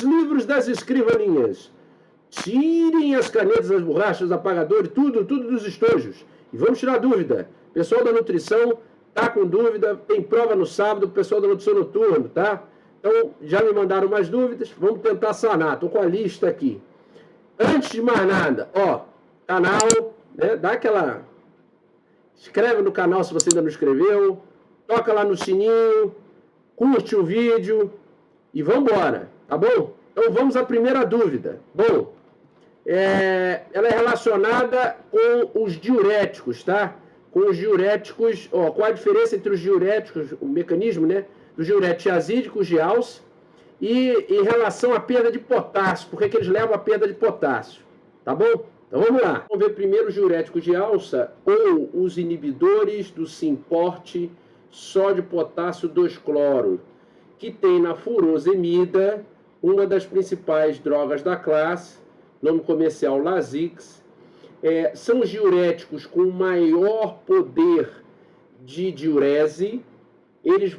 os livros das escrivaninhas. Tirem as canetas, as borrachas, os apagadores, tudo dos estojos. E vamos tirar dúvida. Pessoal da nutrição tá com dúvida, tem prova no sábado, pessoal da nutrição noturno, tá? Então, já me mandaram mais dúvidas, vamos tentar sanar. Estou com a lista aqui. Antes de mais nada, ó, canal, né? Dá aquela... Inscreve no canal se você ainda não inscreveu. Toca lá no sininho, curte o vídeo e vamos embora, tá bom? Então vamos à primeira dúvida. Bom, ela é relacionada com os diuréticos, tá? Com os diuréticos, ó, qual a diferença entre os diuréticos, o mecanismo, né? Dos diuréticos tiazídicos de Alce e em relação à perda de potássio, por que eles levam à perda de potássio, tá bom? Então vamos lá. Vamos ver primeiro os diuréticos de alça ou os inibidores do Symporte sódio-potássio 2-cloro, que tem na furosemida, uma das principais drogas da classe, nome comercial Lasix. São os diuréticos com maior poder de diurese,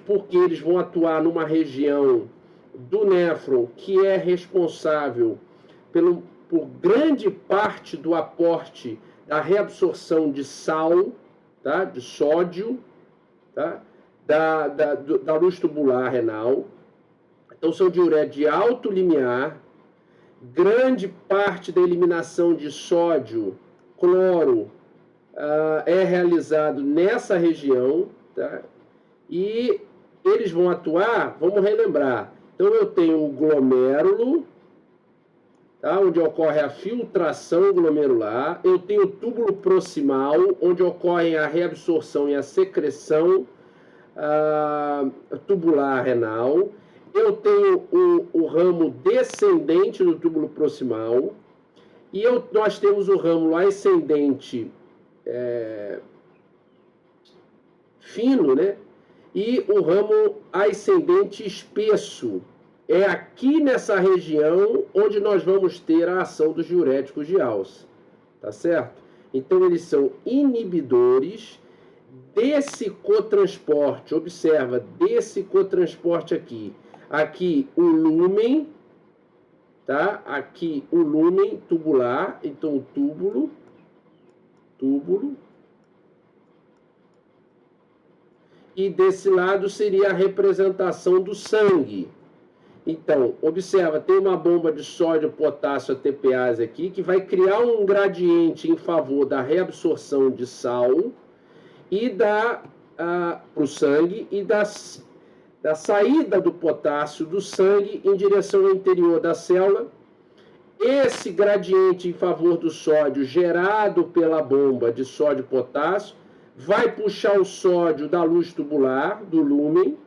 porque eles vão atuar numa região do néfron que é responsável por grande parte do aporte da reabsorção de sal, tá? De sódio, tá? Da luz tubular renal. Então, são diuréticos de alto limiar. Grande parte da eliminação de sódio, cloro, é realizado nessa região, tá? E eles vão atuar, vamos relembrar. Então, eu tenho o glomérulo, tá? Onde ocorre a filtração glomerular. Eu tenho o túbulo proximal, onde ocorre a reabsorção e a secreção tubular renal. Eu tenho o ramo descendente do túbulo proximal. E nós temos o ramo ascendente fino, né? E o ramo ascendente espesso. É aqui nessa região onde nós vamos ter a ação dos diuréticos de Alce, tá certo? Então, eles são inibidores desse cotransporte. Observa, desse cotransporte aqui. Aqui o lúmen, tá? Aqui o lúmen tubular, então o túbulo. E desse lado seria a representação do sangue. Então, observa, tem uma bomba de sódio, potássio, ATPase aqui, que vai criar um gradiente em favor da reabsorção de sal e para o sangue e da saída do potássio do sangue em direção ao interior da célula. Esse gradiente em favor do sódio gerado pela bomba de sódio e potássio vai puxar o sódio da luz tubular, do lúmen,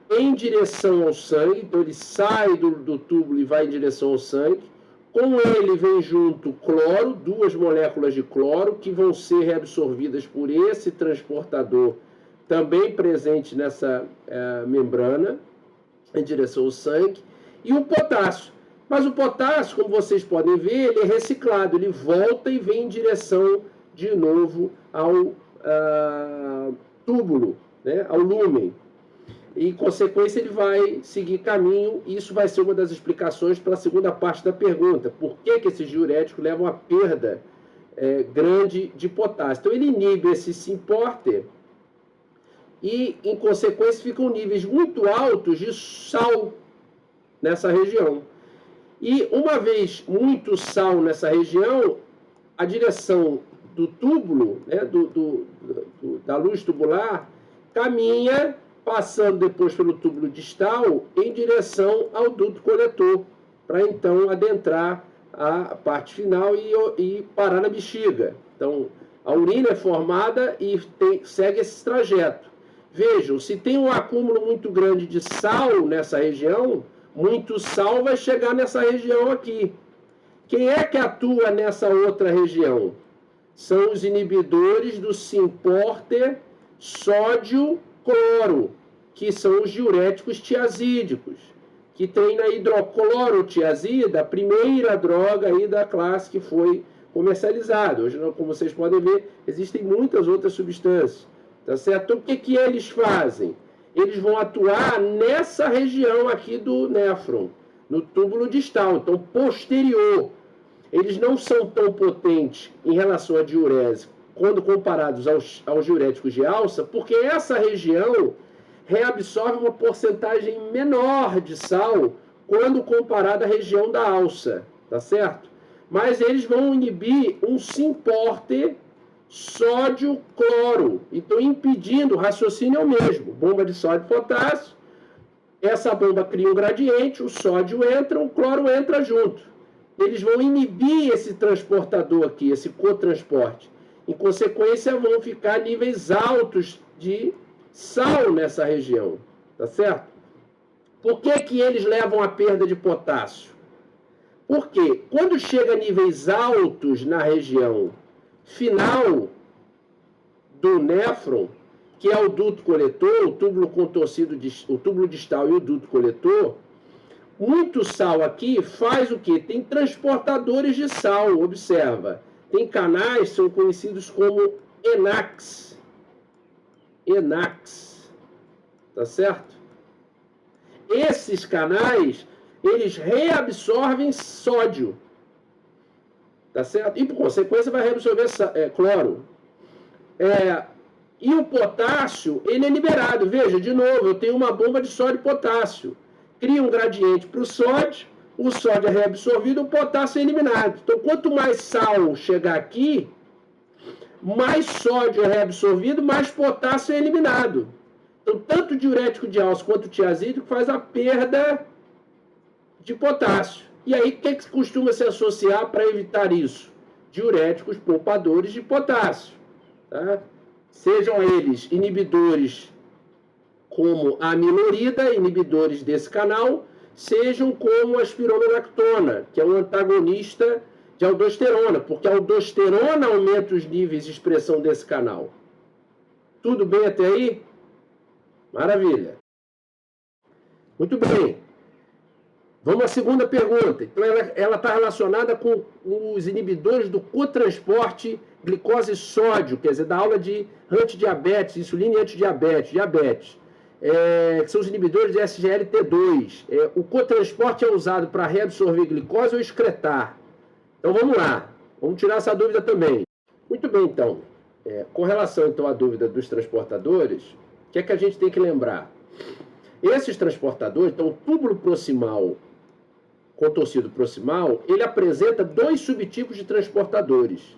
em direção ao sangue. Então ele sai do túbulo e vai em direção ao sangue. Com ele vem junto cloro, 2 moléculas de cloro, que vão ser reabsorvidas por esse transportador, também presente nessa membrana, em direção ao sangue. E o potássio. Mas o potássio, como vocês podem ver, ele é reciclado, ele volta e vem em direção, de novo, ao túbulo, né, ao lúmen. E, em consequência, ele vai seguir caminho, e isso vai ser uma das explicações para a segunda parte da pergunta. Por que esses diuréticos levam a perda grande de potássio? Então, ele inibe esse Symporte e, em consequência, ficam níveis muito altos de sal nessa região. E, uma vez muito sal nessa região, a direção do túbulo, né, da luz tubular, caminha, passando depois pelo túbulo distal, em direção ao duto coletor, para então adentrar a parte final e parar na bexiga. Então, a urina é formada e segue esse trajeto. Vejam, se tem um acúmulo muito grande de sal nessa região, muito sal vai chegar nessa região aqui. Quem é que atua nessa outra região? São os inibidores do Symporte sódio-cloro, que são os diuréticos tiazídicos, que tem na hidroclorotiazida, a primeira droga aí da classe que foi comercializada. Hoje, como vocês podem ver, existem muitas outras substâncias, tá certo? Então, o que eles fazem? Eles vão atuar nessa região aqui do néfron, no túbulo distal, então posterior. Eles não são tão potentes em relação à diurese quando comparados aos diuréticos de alça, porque essa região reabsorve uma porcentagem menor de sal quando comparada à região da alça, tá certo? Mas eles vão inibir um symporter sódio-cloro, então impedindo o raciocínio é o mesmo, bomba de sódio e potássio, essa bomba cria um gradiente, o sódio entra, o cloro entra junto. Eles vão inibir esse transportador aqui, esse cotransporte. Em consequência, vão ficar níveis altos de sal nessa região, tá certo? Por que que eles levam a perda de potássio? Porque quando chega a níveis altos na região final do néfron, que é o duto coletor, o túbulo contorcido, o túbulo distal e o duto coletor, muito sal aqui faz o quê? Tem transportadores de sal, observa. Tem canais, são conhecidos como ENACs. ENACs, tá certo? Esses canais, eles reabsorvem sódio, tá certo? E, por consequência, vai reabsorver cloro. E o potássio, ele é liberado. Veja, de novo, eu tenho uma bomba de sódio e potássio. Cria um gradiente para o sódio é reabsorvido, o potássio é eliminado. Então, quanto mais sal chegar aqui, mais sódio é reabsorvido, mais potássio é eliminado. Então, tanto o diurético de alça quanto o tiazídico faz a perda de potássio. E aí, o que costuma se associar para evitar isso? Diuréticos poupadores de potássio. Tá? Sejam eles inibidores como a amilorida, inibidores desse canal, sejam como a espironolactona, que é um antagonista de aldosterona, porque a aldosterona aumenta os níveis de expressão desse canal. Tudo bem até aí? Maravilha. Muito bem. Vamos à segunda pergunta. Então, ela está relacionada com os inibidores do cotransporte glicose e sódio, quer dizer, da aula de antidiabetes, insulina e diabetes. Que são os inibidores de SGLT2. O cotransporte é usado para reabsorver glicose ou excretar. Então, vamos lá. Vamos tirar essa dúvida também. Muito bem, então. Com relação, então, à dúvida dos transportadores, o que é que a gente tem que lembrar? Esses transportadores, então, o túbulo proximal, contorcido proximal, ele apresenta dois subtipos de transportadores.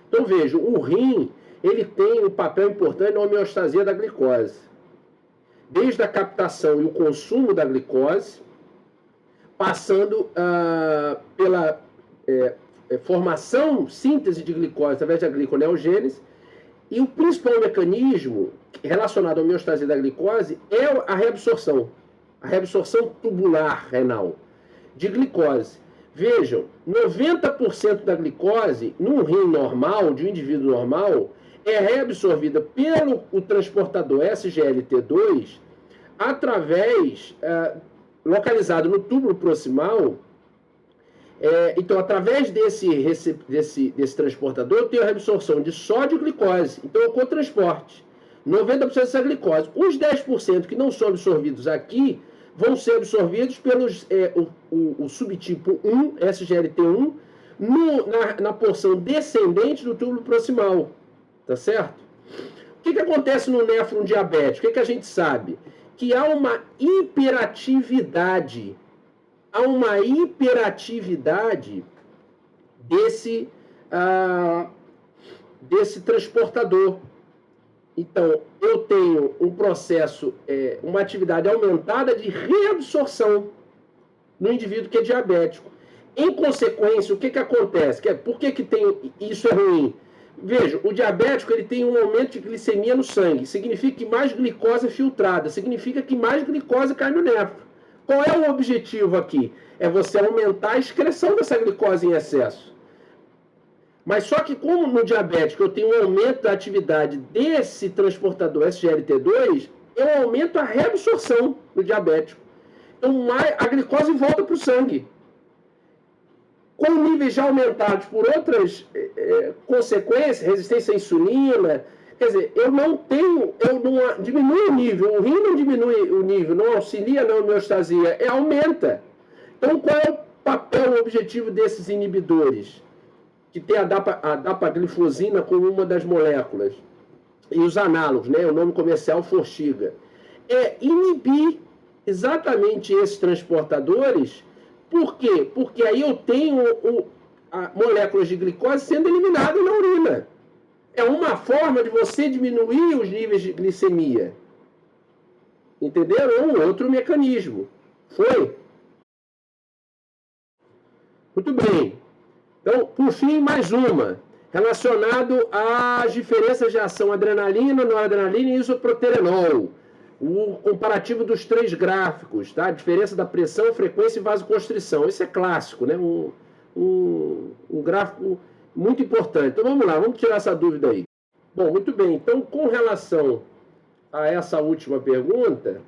Então, veja, o rim, ele tem um papel importante na homeostasia da glicose. Desde a captação e o consumo da glicose, passando pela formação, síntese de glicose através da gliconeogênese, e o principal mecanismo relacionado à homeostasia da glicose é a reabsorção tubular renal de glicose. Vejam, 90% da glicose num rim normal, de um indivíduo normal, é reabsorvida pelo o transportador SGLT2 através, localizado no túbulo proximal. Então, através desse transportador, tem a reabsorção de sódio e glicose. Então, é o cotransporte. 90% dessa glicose. Os 10% que não são absorvidos aqui vão ser absorvidos pelos o subtipo 1, SGLT1, na porção descendente do túbulo proximal. Tá certo? O que acontece no néfron diabético? O que a gente sabe? Que há uma hiperatividade. Há uma hiperatividade desse transportador. Então, eu tenho um processo, uma atividade aumentada de reabsorção no indivíduo que é diabético. Em consequência, o que acontece? Por que isso é ruim? Veja, o diabético ele tem um aumento de glicemia no sangue. Significa que mais glicose é filtrada. Significa que mais glicose cai no néfron. Qual é o objetivo aqui? É você aumentar a excreção dessa glicose em excesso. Mas só que como no diabético eu tenho um aumento da atividade desse transportador SGLT2, eu aumento a reabsorção no diabético. Então a glicose volta para o sangue. Com níveis já aumentados por outras consequências, resistência à insulina, quer dizer, eu não diminuo o nível, o rim não diminui o nível, não auxilia na homeostasia, aumenta. Então, qual é o papel, o objetivo desses inibidores? Que tem a dapaglifosina como uma das moléculas. E os análogos, né? O nome comercial Forxiga. É inibir exatamente esses transportadores. Por quê? Porque aí eu tenho moléculas de glicose sendo eliminadas na urina. É uma forma de você diminuir os níveis de glicemia. Entenderam? É um outro mecanismo. Foi? Muito bem. Então, por fim, mais uma. Relacionado às diferenças de ação adrenalina, noradrenalina e isoproterenol. O comparativo dos 3 gráficos, tá? A diferença da pressão, frequência e vasoconstrição. Isso é clássico, né? Um gráfico muito importante. Então vamos lá, vamos tirar essa dúvida aí. Bom, muito bem. Então, com relação a essa última pergunta,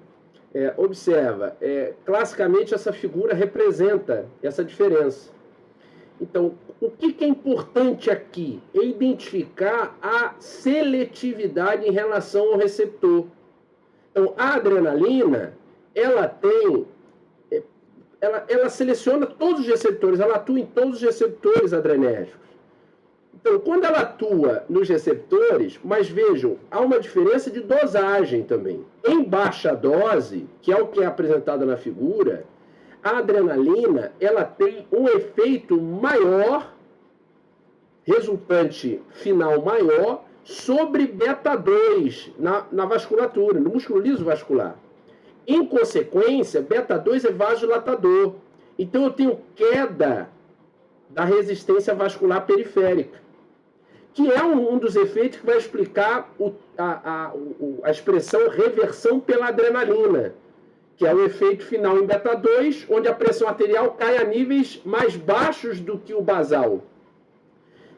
observa, classicamente essa figura representa essa diferença. Então, o que é importante aqui é identificar a seletividade em relação ao receptor. Então, a adrenalina, ela seleciona todos os receptores, ela atua em todos os receptores adrenérgicos. Então, quando ela atua nos receptores, mas vejam, há uma diferença de dosagem também. Em baixa dose, que é o que é apresentado na figura, a adrenalina, ela tem um efeito maior, resultante final maior, sobre beta-2 na vasculatura, no músculo liso vascular. Em consequência, beta-2 é vasodilatador. Então, eu tenho queda da resistência vascular periférica, que é um dos efeitos que vai explicar a expressão reversão pela adrenalina, que é o efeito final em beta-2, onde a pressão arterial cai a níveis mais baixos do que o basal.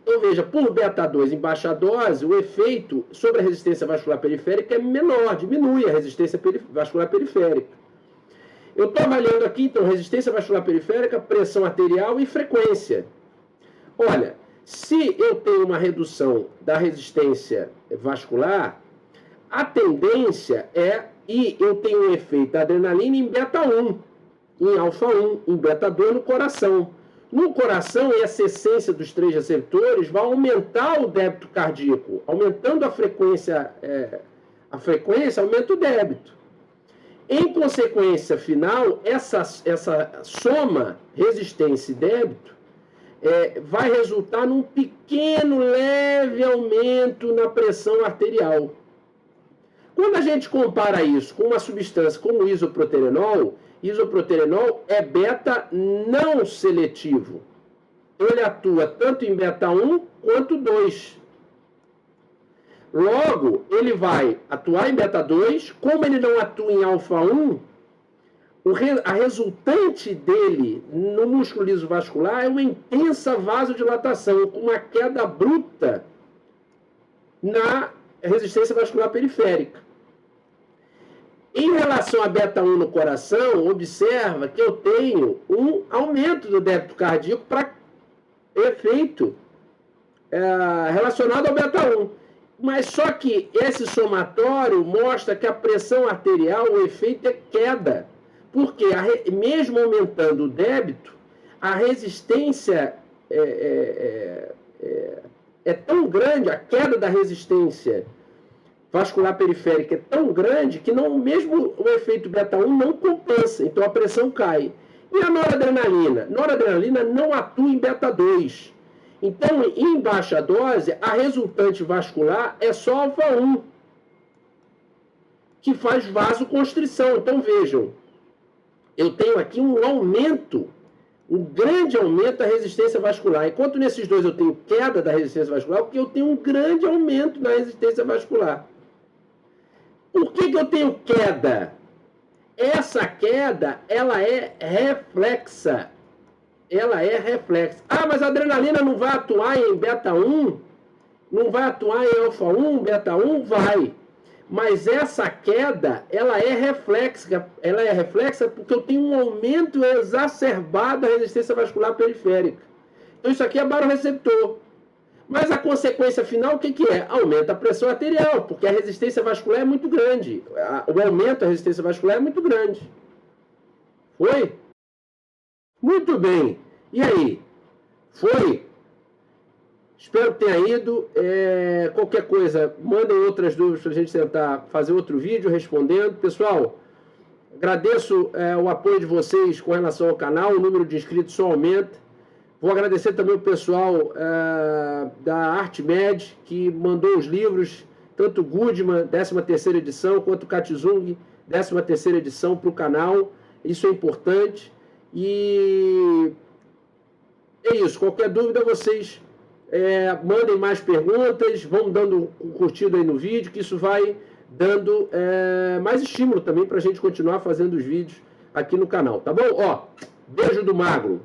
Então, veja, por beta-2 em baixa dose, o efeito sobre a resistência vascular periférica é menor, diminui a resistência vascular periférica. Eu estou avaliando aqui, então, resistência vascular periférica, pressão arterial e frequência. Olha, se eu tenho uma redução da resistência vascular, a tendência e eu tenho um efeito da adrenalina em beta-1, em alfa-1, em beta-2 no coração. No coração, essa essência dos 3 receptores vai aumentar o débito cardíaco. Aumentando a frequência, aumenta o débito. Em consequência final, essa soma, resistência e débito, vai resultar num pequeno, leve aumento na pressão arterial. Quando a gente compara isso com uma substância como o isoproterenol é beta não seletivo. Ele atua tanto em beta-1 quanto 2. Logo, ele vai atuar em beta-2, como ele não atua em alfa-1, a resultante dele no músculo liso vascular é uma intensa vasodilatação, com uma queda bruta na resistência vascular periférica. Em relação a beta-1 no coração, observa que eu tenho um aumento do débito cardíaco para efeito relacionado ao beta-1. Mas só que esse somatório mostra que a pressão arterial, o efeito é queda. Porque mesmo aumentando o débito, a resistência é tão grande, a queda da resistência vascular periférica é tão grande que mesmo o efeito beta-1 não compensa, então a pressão cai. E a noradrenalina? Noradrenalina não atua em beta-2. Então, em baixa dose, a resultante vascular é só alfa-1, que faz vasoconstrição. Então, vejam, eu tenho aqui um aumento, um grande aumento da resistência vascular. Enquanto nesses dois eu tenho queda da resistência vascular, porque eu tenho um grande aumento na resistência vascular. Por que eu tenho queda? Essa queda, ela é reflexa. Ah, mas a adrenalina não vai atuar em beta-1? Não vai atuar em alfa-1, beta-1? Vai. Mas essa queda, ela é reflexa porque eu tenho um aumento exacerbado da resistência vascular periférica. Então isso aqui é baroreceptor. Mas a consequência final, o que é? Aumenta a pressão arterial, porque a resistência vascular é muito grande. O aumento da resistência vascular é muito grande. Foi? Muito bem. E aí? Foi? Espero que tenha ido. Qualquer coisa, mandem outras dúvidas para a gente tentar fazer outro vídeo respondendo. Pessoal, agradeço o apoio de vocês com relação ao canal. O número de inscritos só aumenta. Vou agradecer também o pessoal da ArtMed, que mandou os livros, tanto o Goodman, 13ª edição, quanto o Katzung, 13ª edição, para o canal. Isso é importante. E é isso. Qualquer dúvida, vocês mandem mais perguntas, vão dando um curtido aí no vídeo, que isso vai dando mais estímulo também para a gente continuar fazendo os vídeos aqui no canal, tá bom? Ó, beijo do Magro.